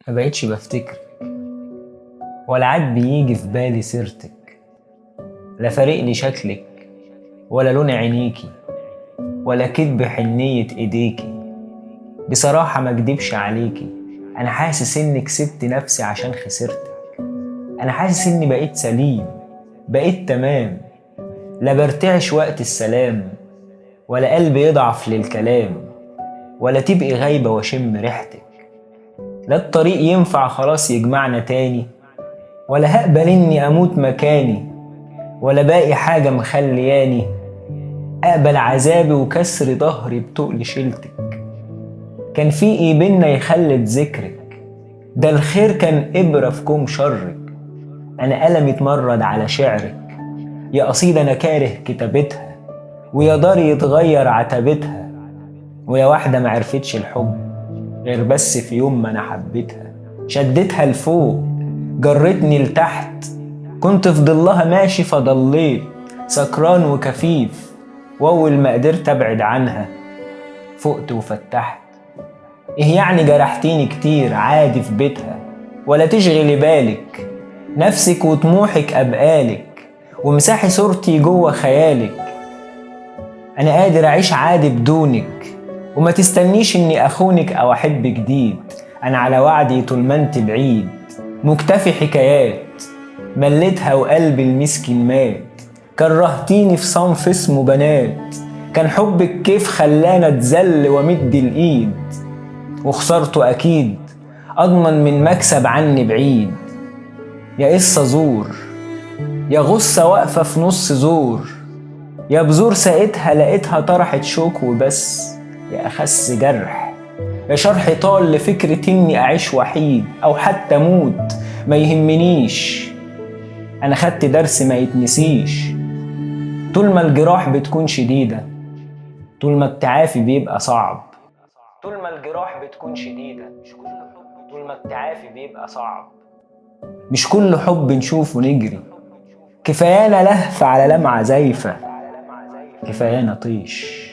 ما بقتش بفتكرك ولا عاد بيجي في بالي سيرتك. لا فارق لي شكلك ولا لون عينيكي ولا كدب حنية ايديكي. بصراحة ما اكدبش عليكي، انا حاسس اني كسبت نفسي عشان خسرتك. انا حاسس اني بقيت سليم، بقيت تمام. لا برتعش وقت السلام ولا قلبي يضعف للكلام، ولا تبقي غايبة واشم ريحتك. لا الطريق ينفع خلاص يجمعنا تاني، ولا هقبل اني اموت مكاني، ولا باقي حاجة مخلياني اقبل عذابي وكسر ظهري بتقل شيلتك. كان في ايه بينا يخلد ذكرك؟ ده الخير كان ابرة في كوم شرك. انا قلمي اتمرد على شعرك، يا قصيدة انا كاره كتابتها، ويا دار يتغير عتبتها. ويا واحدة معرفتش الحب غير بس في يوم ما انا حبيتها. شدتها لفوق جرتني لتحت، كنت في ضلها ماشي فضليت سكران وكفيف. واول ما قدرت ابعد عنها فقت وفتحت. ايه يعني جرحتيني كتير عادي في بيتها، ولا تشغلي بالك نفسك وطموحك ابقالك، ومساحي صورتي جوه خيالك. انا قادر اعيش عادي بدونك، وما تستنيش اني اخونك او احب جديد. انا على وعدي طول ما انت بعيد، مكتفي حكايات مليتها وقلبي المسكين مات. كرهتيني في صنف اسمه بنات، كان حبك كيف خلانا اتذل ومد الايد. وخسرته اكيد اضمن من مكسب عني بعيد. يا قصة زور، يا غصة واقفة في نص زور، يا بذور ساقتها لقيتها طرحت شوك وبس. يا أخس جرح، يا شرح طال لفكرة إني أعيش وحيد أو حتى أموت ما يهمنيش. أنا خدت درس ما يتنسيش، طول ما الجراح بتكون شديدة طول ما التعافي بيبقى صعب. طول ما الجراح بتكون شديدة طول ما التعافي بيبقى صعب. مش كل حب نشوفه نجري، كفايانا لهف على لمعة زايفة، كفايانا طيش.